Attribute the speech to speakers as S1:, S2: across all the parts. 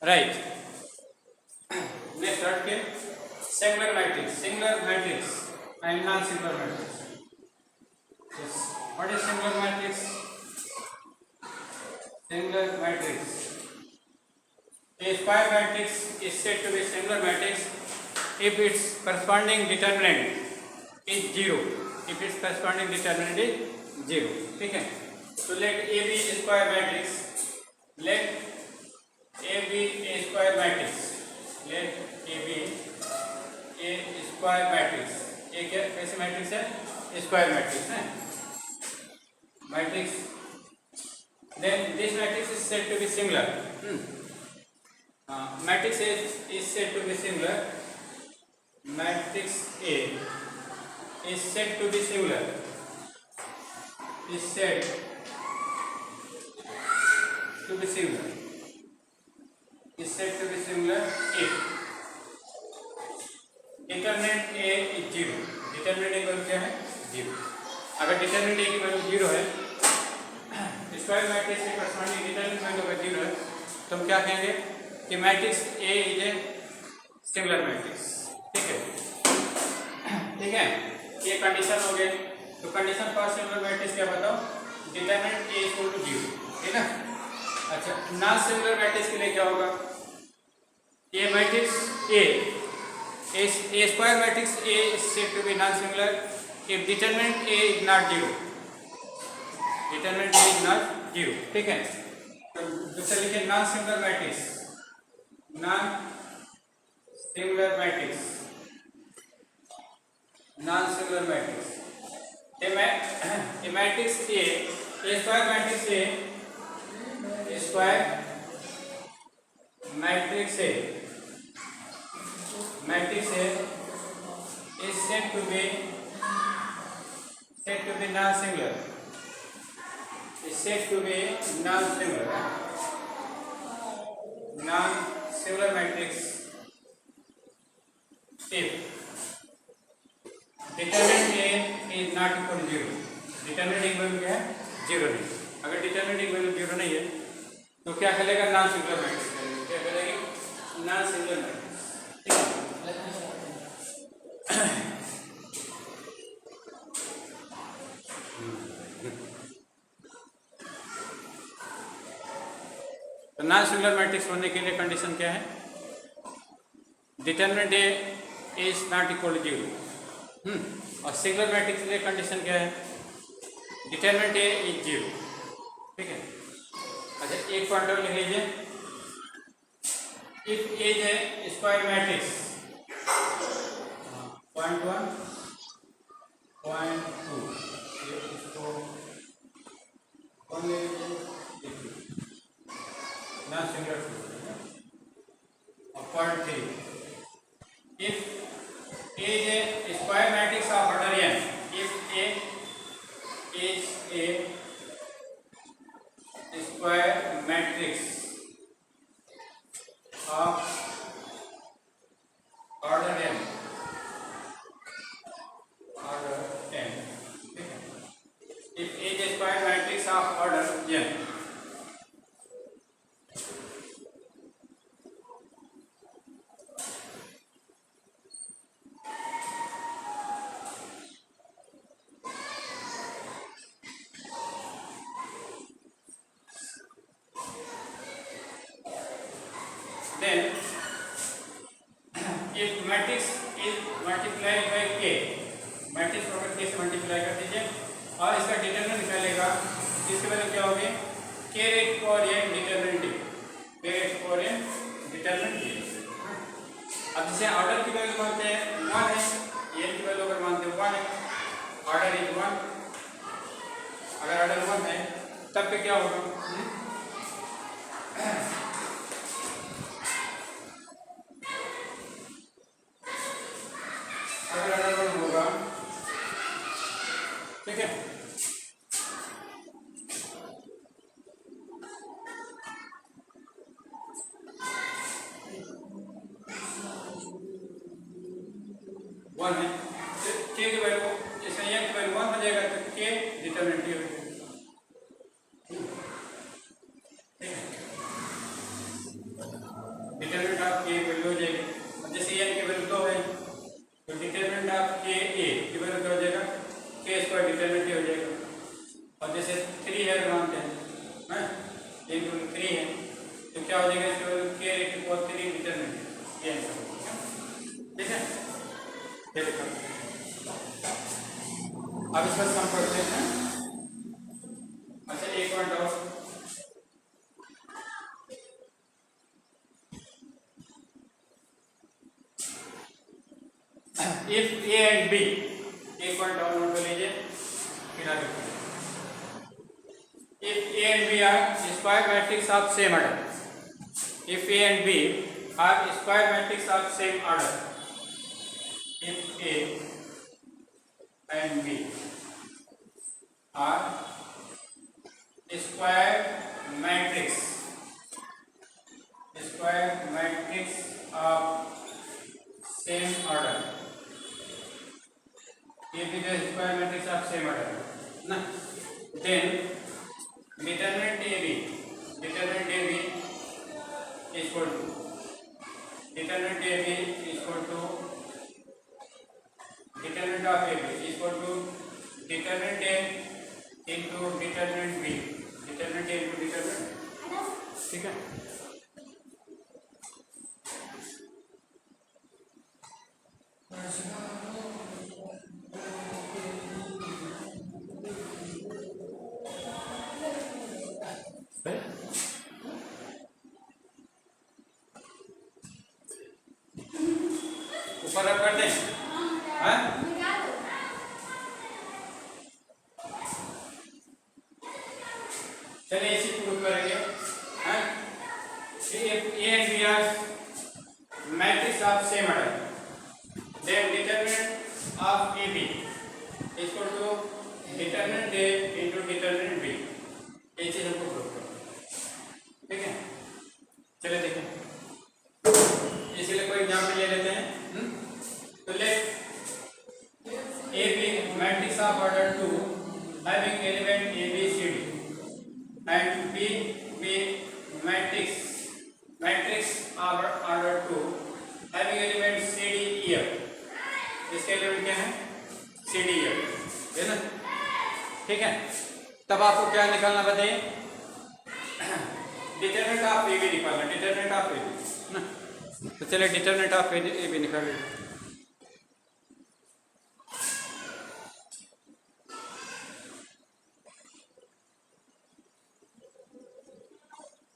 S1: Right, next हट के singular matrix and non singular matrix. What is singular matrix? Singular matrix. A square matrix is said to be singular matrix if its corresponding determinant is 0. If its corresponding determinant is 0. ठीक है. So let A be a square matrix. Let A be a square matrix. Let A be a square matrix. A क्या कैसे matrix है? Square matrix है. Matrix. Then this matrix is said to be singular. Matrix A is said to be singular. Matrix A is said to be singular. Is said to be singular. Is said to be singular if determinant A is 0. Determinant A की value क्या है? 0. अगर determinant A की value 0 है, square matrix के corresponding determinant value अगर 0 है, तो हम क्या कहेंगे कि matrix A is a singular matrix. ठीक है, ठीक है. ये कंडीशन हो गए. तो कंडीशन फॉर सिंगुलर मैट्रिक्स क्या बताओ? Determinant A equal to 0. ठीक है. अच्छा, नॉन सिंगुलर मैट्रिक्स के लिए क्या होगा? ये matrix A square matrix A is said to be non-singular if determinant A is not 0. Determinant A is not 0. ठीक है. तो दूसरा लिखिए non singular matrix. Non singular matrix. Non singular matrix. A matrix A, square matrix A, square matrix A, matrix A is said to be non-singular. Is said to be non-singular. Non-singular matrix if determinant A is not equal to 0. Determinant की value क्या है? 0 नहीं. अगर determinant की value 0 नहीं है, तो क्या करेगा? non-singular matrix करेगा. क्या करेगी? non-singular matrix. ठीक है. तो नॉन सिंगुलर मैट्रिक्स होने के लिए कंडीशन क्या है? Determinant A is not equal to 0. और सिंगुलर मैट्रिक्स के लिए कंडीशन क्या है? Determinant A is 0. ठीक है. अच्छा, एक पॉइंट और लिख लीजिए. If A is a square matrix, point 1, point 2, इसको non singular. Point 3, if A is a square matrix of order n, if A is a square matrix of order n, if A is a square matrix of order n, then if matrix is multiplied by k, matrix को अगर k से multiply कर दीजिए और इसका determinant निकालेगा, जिसकी value क्या होगी? k रेट पर n determinant d, k rate पर n डिटरमिनेंट d. अब जैसे ऑर्डर की वैल्यू मानते हैं 1 है, n की वैल्यू अगर मानते हैं 1 है, ऑर्डर इज 1. अगर ऑर्डर 1 है तब पे क्या होगा? अगर ऑर्डर 1 होगा, ठीक है. वन है, के की वैल्यू जैसे n की वैल्यू 1 हो जाएगा तो k डिटरमिनेंट हो जाएगा. 3 गुना 3 है, तो क्या हो जाएगा इसकी value k raised to power 3 determinant, ये आंसर होगा। ठीक है, ये देखो अब इसका सम करते हैं। अच्छा एक पॉइंट और, इफ a एंड b, एक पॉइंट और नोट कर लीजिए फिर आगे बढ़ें। If A and B are square matrix of same order, if A and B are square matrix of same order, if A and B are square matrix of same order, if it is square matrix of same order, na, then determinant AB is equal to determinant of AB is equal to determinant A into determinant B, determinant A into determinant, ठीक है। ऊपर रख कर दें, हाँ? चलिए इसी prove करेंगे, हाँ? If A and B are matrix of same order, then determinant of AB is equal to determinant A into determinant B, ये चीज हमको प्रूव करना है, ठीक है। चलिए देखें, इसीलिए कोई एग्जाम्पल ले लेते हैं। तो let A be matrix of order 2 having element A, B, C, D and B be matrix of order 2 having element C, D, E, F, इसके एलिमेंट क्या है? C, D, E, F, है ना, ठीक है। तब आपको क्या निकालना बताइए? डिटरमिनेंट ऑफ ए बी निकालना, डिटरमिनेंट ऑफ ए बी ना, तो चलिए डिटरमिनेंट ऑफ ए बी निकाल लीजिए।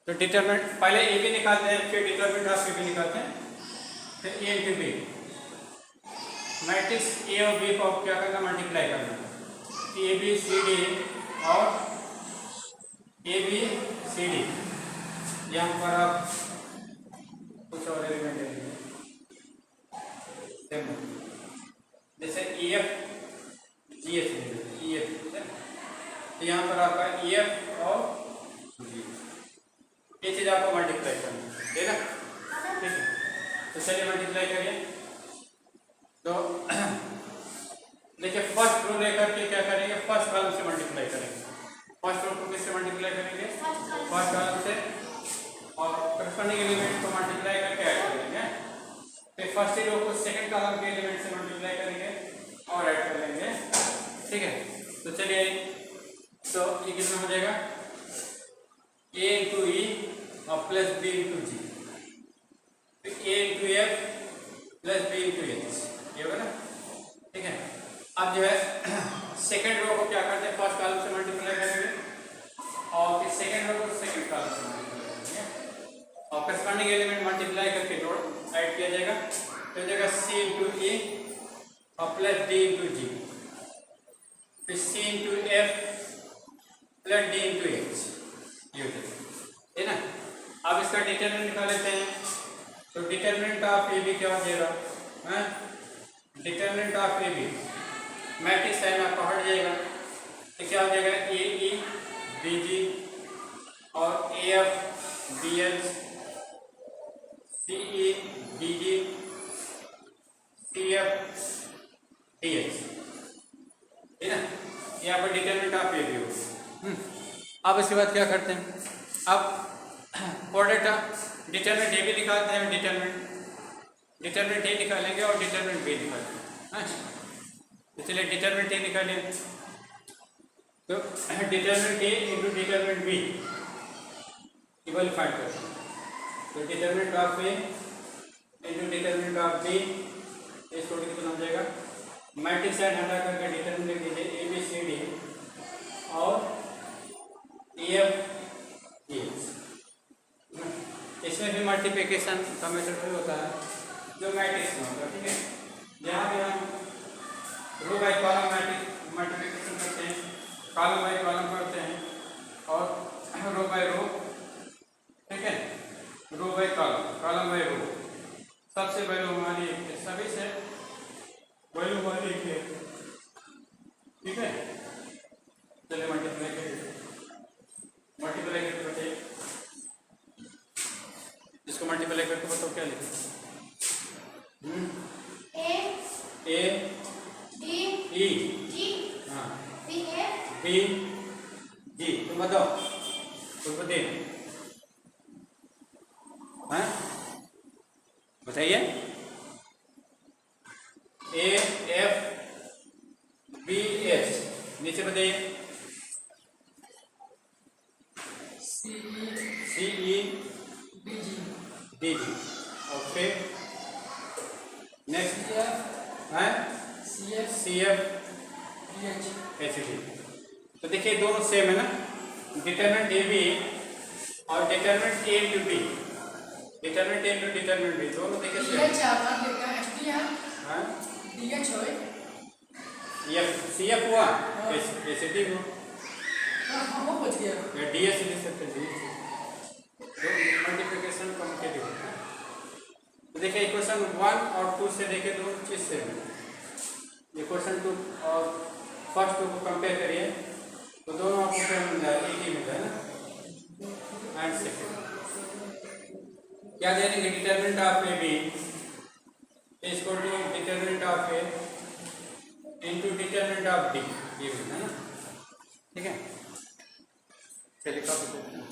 S1: तो डिटरमिनेंट पहले ए बी निकालते हैं, फिर डिटरमिनेंट ऑफ ए बी निकालते हैं, फिर A into B, matrix A और बी को क्या करना? मल्टीप्लाई करना, ए बी सी डी और ए बी सी डी, यहाँ पर आप कुछ और एलिमेंट लेंगे जैसे ई एफ जी एफ ले, ई एफ, तो यहाँ पर आपका ई एफ और जी, ये चीज आपको मल्टीप्लाई करनी है ना, ठीक है। तो चलिए मल्टीप्लाई करिए। तो देखिए फर्स्ट रो लेकर के क्या करेंगे? फर्स्ट कॉलम से मल्टीप्लाई करेंगे। फर्स्ट रो को किससे मल्टीप्लाई करेंगे? फर्स्ट कॉलम से, और करस्पॉन्डिंग एलिमेंट को मल्टीप्लाई करके ऐड करेंगे। फिर फर्स्ट रो को सेकंड कॉलम के एलिमेंट से मल्टीप्लाई करेंगे और ऐड कर लेंगे, ठीक है। तो चलिए, तो ये कितना हो जाएगा? ए इंटू ई और प्लस बी इंटू जी, फिर A into F plus B into H, ये होगा ना, ठीक है। अब जो है सेकंड रो को क्या करते हैं? फर्स्ट कॉलम से मल्टीप्लाई करेंगे और फिर सेकंड रो को सेकंड कॉलम से मल्टीप्लाई करेंगे और करस्पॉन्डिंग एलिमेंट मल्टीप्लाई करके जोड़ ऐड किया जाएगा, तो हो जाएगा सी इंटू ई और प्लस डी इंटू जी, फिर C into F plus D into H, ये हो जाएगा, है ना। अब इसका डिटरमिनेंट निकाल लेते हैं। तो डिटरमिनेंट ऑफ ए बी क्या हो जाएगा? Determinant of A B, matrix sign आपका हट जाएगा, तो क्या हो जाएगा? ए ई बी जी और A F B H, C E D G, C F D H, है ना। यहाँ पर डिटरमिनेंट ऑफ ए बी हो। अब इसके बाद क्या करते हैं? अब प्रोडक्ट डिटरमिनेंट ए भी निकालते हैं, डिटरमिनेंट ए निकालेंगे और डिटरमिनेंट बी निकालेंगे। तो चलिए डिटरमिनेंट ए निकालें, तो determinant A into determinant B, ये वैल्यू फाइंड करते हैं। तो determinant of A into determinant of B इस छोटे कितना हो जाएगा, मैट्रिक्स साइड हटा करके डिटरमिनेंट लिख लीजिए ए बी सी डी और ई एफ ई एस। इसमें भी मल्टीप्लिकेशन का मेथड वही होता है जो मैट्रिक्स में होता है, ठीक है। यहाँ पे हम रो बाई कॉलम मल्टीप्लिकेशन करते हैं, कॉलम बाई कॉलम करते हैं और रो बाई रो, ठीक है, row by column, column by row. सबसे वैल्यू हमारी एक है, सभी से वैल्यू हमारी एक है, ठीक है। चलिए मल्टीप्लाई करते बताइए, इसको मल्टीप्लाई करके बताओ क्या लिखे, ए डी ई जी, हाँ बी एफ बी जी। तुम बताओ, तुम बताइए, हाँ बताइए। ए एफ बी एस, नीचे बताइए C E D G, okay. Next है सी एफ एच डी। तो देखिए दोनों सेम है ना, डिटरमिनेंट ए बी और determinant A into B, determinant A into determinant B दोनों देखिए सेम है। सी एफ हुआ एच डी हुआ, डी एस लिख सकते हैं, मल्टीप्लिकेशन कम्युनिकेटिव होता है। तो देखिए इक्वेशन 1 और 2 से देखिए दोनों चीज सेम है। इक्वेशन 2 और फर्स्ट 2 को कंपेयर करिए तो दोनों आपको क्या मिल जाए, एक ही मिल जाए ना। एंड सेकेंड क्या दे देंगे, determinant of A B is equal to determinant of A into determinant of D, ये मिलता है ना, ठीक है। चलिए कॉपी करते हैं।